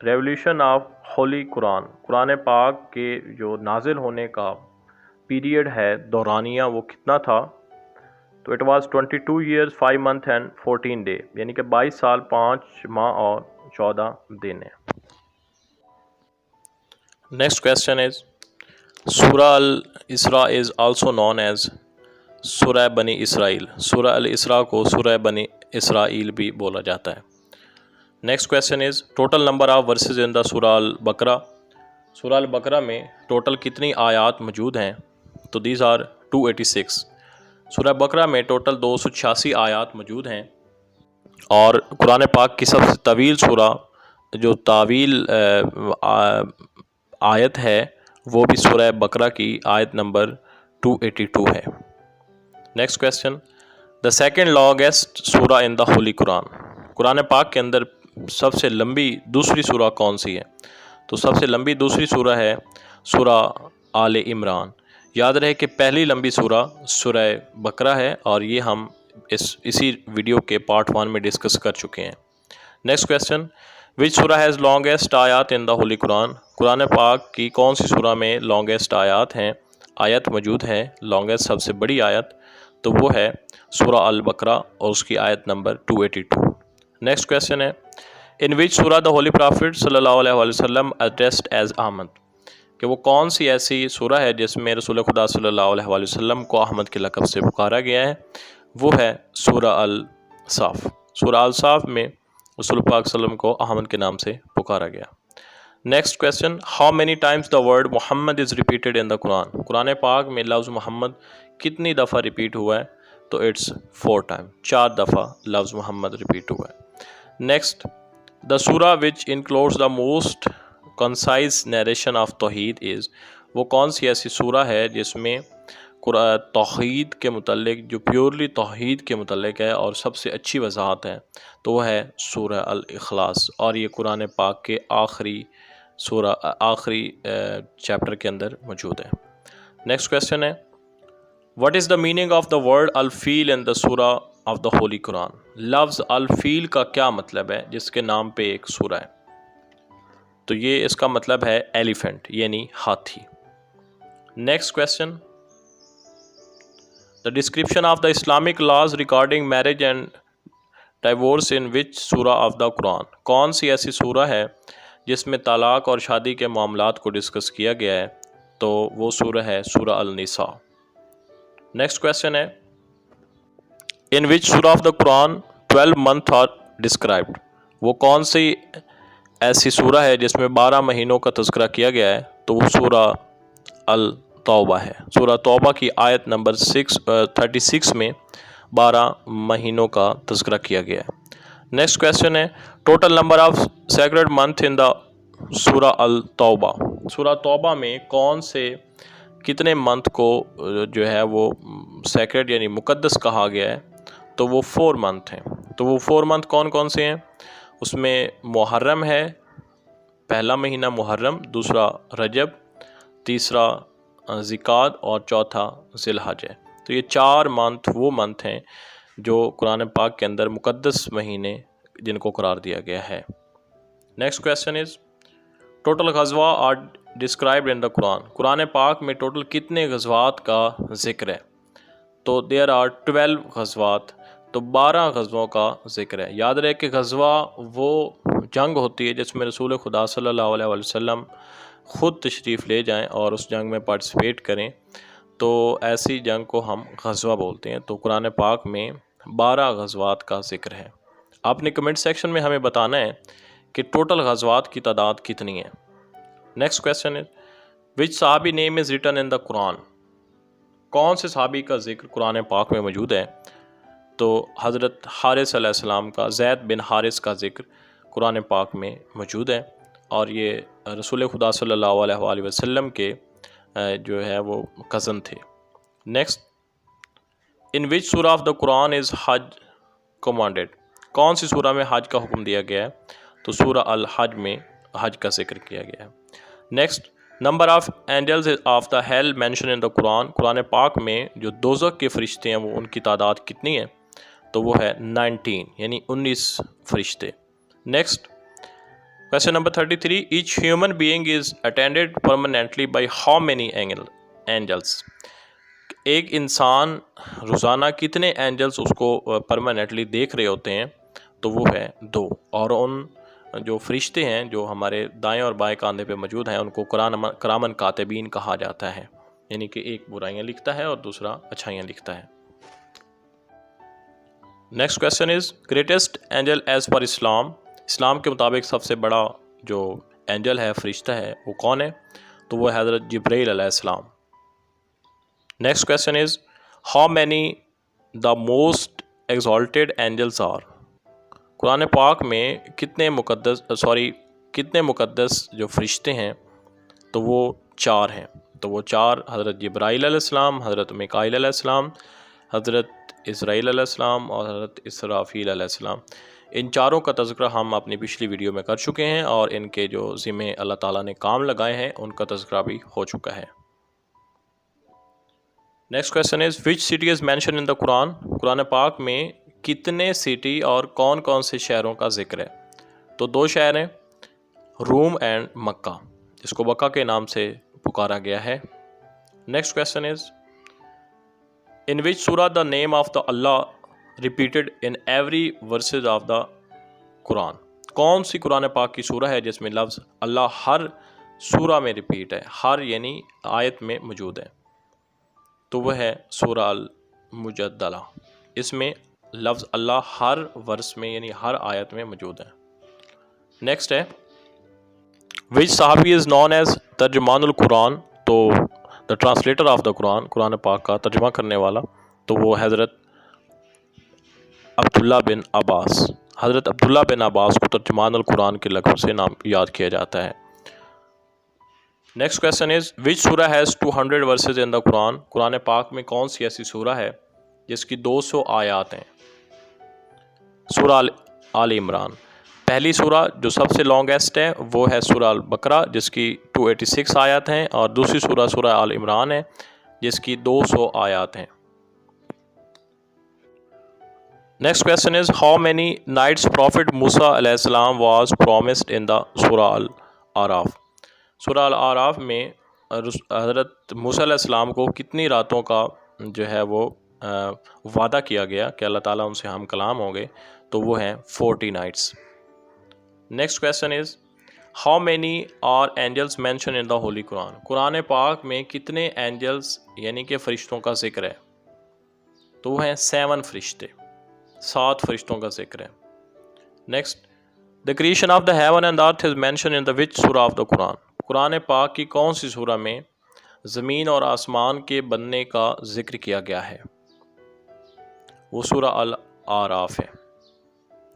Revolution of holy Quran, قرآن پاک کے جو نازل ہونے کا پیریڈ ہے دورانیہ وہ کتنا تھا؟ تو it was 22 years 5 months and 14 days، یعنی کہ 22 سال 5 ماہ اور 14 دن ہے۔ نیکسٹ کویسچن از سورہ الاسراء از آلسو نون ایز سورہ بنی اسرائیل، سورہ الاسراء کو سورہ بنی اسرائیل بھی بولا جاتا ہے۔ Next question is total number of verses in the سورہ البقرہ، سورہ البقرہ میں ٹوٹل کتنی آیات موجود ہیں؟ تو دیز آر 286۔ سورہ بقرہ میں ٹوٹل 286 آیات موجود ہیں، اور قرآن پاک کی سب سے طویل سورہ جو طویل آیت ہے وہ بھی سورہ بقرہ کی آیت نمبر 282 ہے۔ Next question the second longest سورہ ان دا ہولی قرآن، قرآن پاک کے اندر سب سے لمبی دوسری سورہ کون سی ہے؟ تو سب سے لمبی دوسری سورہ ہے سورہ آل عمران۔ یاد رہے کہ پہلی لمبی سورہ سورہ بقرہ ہے، اور یہ ہم اسی ویڈیو کے پارٹ 1 میں ڈسکس کر چکے ہیں۔ نیکسٹ کویسچن وچ سورہ ہیز لانگیسٹ آیات ان دا ہولی قرآن، قرآن پاک کی کون سی سورہ میں لانگیسٹ آیت موجود ہے؟ لانگیسٹ سب سے بڑی آیت تو وہ ہے سورہ البقرہ، اور اس کی آیت نمبر 282۔ نیکسٹ کویسچن ہے ان وچ سورہ دا ہولی پرافٹ صلی اللہ علیہ وسلم ایڈریسڈ ایز احمد، کہ وہ کون سی ایسی سورہ ہے جس میں رسول خدا صلی اللہ علیہ وسلم کو احمد کے لقب سے پکارا گیا ہے؟ وہ ہے سورہ الصاف۔ سورہ الصاف میں رسول پاک صلی اللہ علیہ وسلم کو احمد کے نام سے پکارا گیا۔ Next question how many times the word Muhammad is repeated in the Quran, قرآن پاک میں لفظ محمد کتنی دفعہ ریپیٹ ہوا ہے؟ تو اٹس 4 times، 4 دفعہ لفظ محمد ریپیٹ ہوا ہے۔ نیکسٹ دا سورہ which includes the most concise narration of توحید از، وہ کون سی ایسی سورہ ہے جس میں توحید کے متعلق، جو پیورلی توحید کے متعلق ہے اور سب سے اچھی وضاحت ہے، تو وہ ہے سورہ الاخلاص، اور یہ قرآن پاک کے آخری چیپٹر کے اندر موجود ہے۔ نیکسٹ کویسچن ہے what is the meaning of the word الفیل ان دا سورہ آف دا ہولی قرآن، لفظ الفیل کا کیا مطلب ہے جس کے نام پہ ایک سورہ ہے؟ تو یہ اس کا مطلب ہے ایلیفنٹ، یعنی ہاتھی۔ Next question the description of the Islamic laws regarding marriage and divorce in وچ سورہ آف دا قرآن، کون سی ایسی سورہ ہے جس میں طلاق اور شادی کے معاملات کو ڈسکس کیا گیا ہے؟ تو وہ سورہ ہے سورہ النساء۔ نیکسٹ کویسچن ہے ان وچ سورہ of the Quran 12 months are described, وہ کون سی ایسی سورہ ہے جس میں 12 مہینوں کا تذکرہ کیا گیا ہے؟ تو وہ سورہ التوبہ ہے۔ سورہ توبہ کی آیت نمبر 36 میں 12 مہینوں کا تذکرہ کیا گیا ہے۔ نیکسٹ کویسچن ہے total number of sacred month in the سورہ التوبہ، سورہ توبہ میں کتنے منتھ کو جو ہے وہ سیکرڈ یعنی مقدس کہا گیا ہے؟ تو وہ 4 months ہیں۔ تو وہ 4 months کون کون سے ہیں؟ اس میں محرم ہے، پہلا مہینہ محرم، دوسرا رجب، تیسرا ذیقعد اور چوتھا ذی الحج ہے۔ تو یہ 4 months وہ منتھ ہیں جو قرآن پاک کے اندر مقدس مہینے جن کو قرار دیا گیا ہے۔ نیکسٹ کویسچن از ٹوٹل غزوہ are described in the Quran, قرآن پاک میں ٹوٹل کتنے غزوات کا ذکر ہے؟ تو دیر آر 12 غزوات، تو 12 غزووں کا ذکر ہے۔ یاد رہے کہ غزوہ وہ جنگ ہوتی ہے جس میں رسول خدا صلی اللہ علیہ وسلم خود تشریف لے جائیں اور اس جنگ میں پارٹیسپیٹ کریں، تو ایسی جنگ کو ہم غزوہ بولتے ہیں۔ تو قرآن پاک میں 12 غزوات کا ذکر ہے۔ آپ نے کمنٹ سیکشن میں ہمیں بتانا ہے کہ ٹوٹل غزوات کی تعداد کتنی ہے۔ نیکسٹ کویسچن ہے وچ صحابی نیم is written in the Quran, کون سے صحابی کا ذکر قرآن پاک میں موجود ہے؟ تو حضرت حارث علیہ السلام کا، زید بن حارث کا ذکر قرآن پاک میں موجود ہے، اور یہ رسول خدا صلی اللہ علیہ وسلم کے جو ہے وہ کزن تھے۔ نیکسٹ ان وچ سورہ of the Quran is Hajj commanded, کون سی سورہ میں حج کا حکم دیا گیا ہے؟ تو سورہ الحج میں حج کا ذکر کیا گیا ہے۔ Next number of angels of the hell mention in the Quran, قرآن پاک میں جو دوزخ کے فرشتے ہیں وہ ان کی تعداد کتنی ہے؟ تو وہ ہے 19، یعنی 19 فرشتے۔ Next Question number 33. Each human being is attended permanently by how many angels? ایک انسان روزانہ کتنے اینجلس اس کو پرماننٹلی دیکھ رہے ہوتے ہیں؟ تو وہ ہے 2. اور ان جو فرشتے ہیں جو ہمارے دائیں اور بائیں کاندھے پہ موجود ہیں ان کو کرامن کاتبین کہا جاتا ہے، یعنی کہ ایک برائیاں لکھتا ہے اور دوسرا اچھائیاں لکھتا ہے۔ نیکسٹ کویشچن از گریٹسٹ اینجل ایز پر اسلام، اسلام کے مطابق سب سے بڑا جو اینجل ہے، فرشتہ ہے، وہ کون ہے؟ تو وہ حضرت جبرائیل علیہ السلام۔ Next question is how many the most exalted angels are, قرآن پاک میں کتنے مقدس جو فرشتے ہیں تو وہ 4 ہیں۔ تو وہ 4 حضرت جبرائیل علیہ السلام، حضرت میکائیل علیہ السلام، حضرت اسرائیل علیہ السلام اور حضرت اسرافیل علیہ السلام۔ ان 4 کا تذکرہ ہم اپنی پچھلی ویڈیو میں کر چکے ہیں اور ان کے جو ذمے اللہ تعالیٰ نے کام لگائے ہیں ان کا تذکرہ بھی ہو چکا ہے۔ Next question is which city is mention in the Quran, قرآن پاک میں کتنے سٹی اور کون کون سے شہروں کا ذکر ہے؟ تو 2 شہر ہیں، روم اینڈ مکہ، جس کو مکہ کے نام سے پکارا گیا ہے۔ نیکسٹ کویشچن از ان وچ سورہ the name of the Allah repeated in every verses of the Quran, کون سی قرآن پاک کی سورہ ہے جس میں لفظ اللہ ہر سورہ میں ریپیٹ ہے، ہر یعنی آیت میں موجود ہے؟ تو وہ ہے سورہ المجادلہ، اس میں لفظ اللہ ہر ورس میں یعنی ہر آیت میں موجود ہے۔ نیکسٹ ہے وچ صحابی از نون ایز ترجمان القرآن، تو دا ٹرانسلیٹر آف دا قرآن، قرآن پاک کا ترجمہ کرنے والا، تو وہ حضرت عبداللہ بن عباس، حضرت عبداللہ بن عباس کو ترجمان القرآن کے لقب سے نام یاد کیا جاتا ہے۔ نیکسٹ کویشچن از وچ سورہ has 200 versus in the Quran, قرآن پاک میں کون سی ایسی سورہ ہے جس کی 200 آیات ہیں؟ سورہ آل عمران۔ پہلی سورہ جو سب سے لانگیسٹ ہے وہ ہے سورہ البقرہ جس کی 286 آیات ہیں، اور دوسری سورہ سورہ آل عمران ہے جس کی 200 آیات ہیں۔ Next question is how many nights prophet Musa علیہ السلام واز پرومسڈ ان دا سورہ الاعراف، سورہ الاعراف میں حضرت موسیٰ علیہ السلام کو کتنی راتوں کا جو ہے وہ وعدہ کیا گیا کہ اللہ تعالیٰ ان سے ہم کلام ہوں گے؟ تو وہ ہیں 40 nights. Next question is how many are angels mention in the holy Quran, قرآن پاک میں کتنے اینجلس یعنی کہ فرشتوں کا ذکر ہے؟ تو وہ ہیں 7 فرشتے، 7 فرشتوں کا ذکر ہے۔ Next the creation of the heaven and earth is mention in the which سورہ آف دا قرآن، قرآن پاک کی کون سی سورہ میں زمین اور آسمان کے بننے کا ذکر کیا گیا ہے؟ وہ سورہ الاعراف ہے۔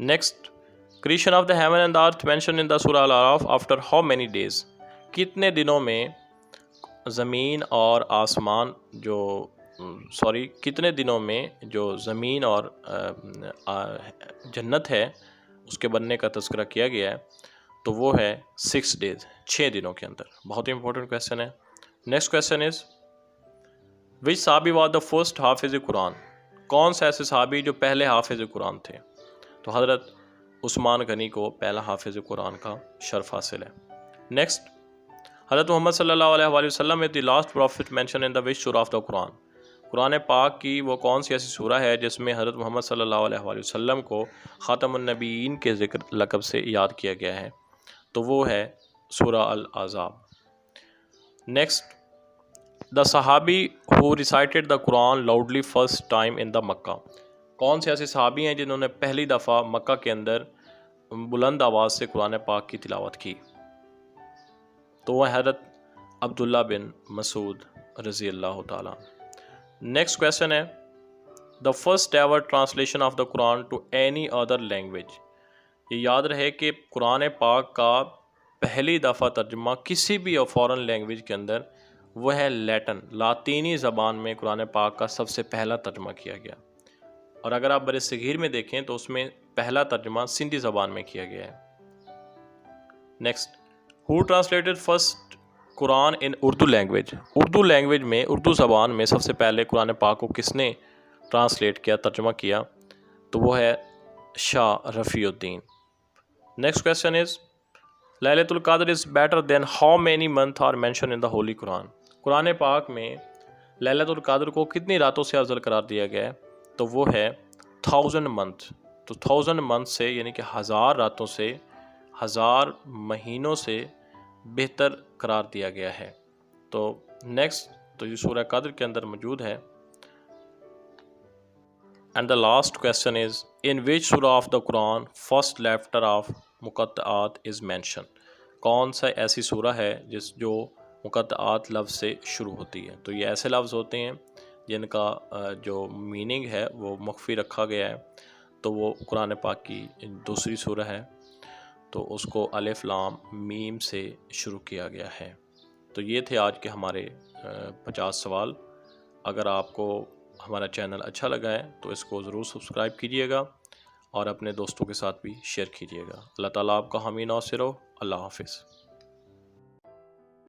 Next creation of the heaven and earth mention in the سورہ الاعراف آفٹر ہاؤ مینی ڈیز، کتنے دنوں میں زمین اور آسمان کتنے دنوں میں جو زمین اور جنت ہے اس کے بننے کا تذکرہ کیا گیا ہے؟ تو وہ ہے 6 ڈیز، 6 دنوں کے اندر۔ بہت ہی امپورٹنٹ کویشچن ہے۔ نیکسٹ کویشچن از وچ صحابی واز دا فرسٹ حافظ قرآن، کون سے ایسے صحابی جو پہلے حافظ قرآن تھے؟ تو حضرت عثمان غنی کو پہلا حافظ قرآن کا شرف حاصل ہے۔ نیکسٹ حضرت محمد صلی اللہ علیہ وآلہ وسلم the last prophet mention in the which سورہ آف دا قرآن، قرآن پاک کی وہ کون سی ایسی سورہ ہے جس میں حضرت محمد صلی اللہ علیہ وآلہ وسلم کو خاتم النبیین کے ذکر لقب سے یاد کیا گیا ہے؟ تو وہ ہے سورہ الاحزاب۔ نیکسٹ دا صحابی ہو ریسائٹیڈ دا قرآن لاؤڈلی فرسٹ ٹائم ان دا مکہ، کون سے ایسے صحابی ہیں جنہوں نے پہلی دفعہ مکہ کے اندر بلند آواز سے قرآن پاک کی تلاوت کی؟ تو وہ حضرت عبداللہ بن مسعود رضی اللہ تعالیٰ۔ نیکسٹ کویشچن ہے the first ever translation of the Quran to any other language, یہ یاد رہے کہ قرآن پاک کا پہلی دفعہ ترجمہ کسی بھی فارن لینگویج کے اندر وہ ہے لیٹن، لاطینی زبان میں قرآن پاک کا سب سے پہلا ترجمہ کیا گیا، اور اگر آپ برصغیر میں دیکھیں تو اس میں پہلا ترجمہ سندھی زبان میں کیا گیا ہے۔ نیکسٹ ہو ٹرانسلیٹڈ فرسٹ قرآن ان اردو لینگویج، اردو لینگویج میں اردو زبان میں سب سے پہلے قرآن پاک کو کس نے ٹرانسلیٹ کیا، ترجمہ کیا؟ تو وہ ہے شاہ رفیع الدین۔ نیکسٹ کویشچن از لیلۃ القدر is better than how many month are mention in the holy Quran. قرآن پاک میں لیلۃ القدر کو کتنی راتوں سے افضل قرار دیا گیا ہے؟ تو وہ ہے 1000 منتھ. تو 1000 منتھ سے یعنی کہ 1000 راتوں سے 1000 مہینوں سے بہتر قرار دیا گیا ہے. تو نیکسٹ تو یہ سورہ قدر کے اندر موجود ہے. And the last question is in وچ سورہ of the Quran first letter of مقطعات از مینشن. کون سا ایسی سورہ ہے جو مقطعات لفظ سے شروع ہوتی ہے؟ تو یہ ایسے لفظ ہوتے ہیں جن کا جو میننگ ہے وہ مخفی رکھا گیا ہے. تو وہ قرآن پاک کی دوسری سورہ ہے. تو اس کو الف لام میم سے شروع کیا گیا ہے. تو یہ تھے آج کے ہمارے 50 سوال. اگر آپ کو ہمارا چینل اچھا لگا ہے تو اس کو ضرور سبسکرائب کیجیے گا اور اپنے دوستوں کے ساتھ بھی شیئر کیجیے گا. اللہ تعالیٰ آپ کا حامی ناصر ہو. اللہ حافظ.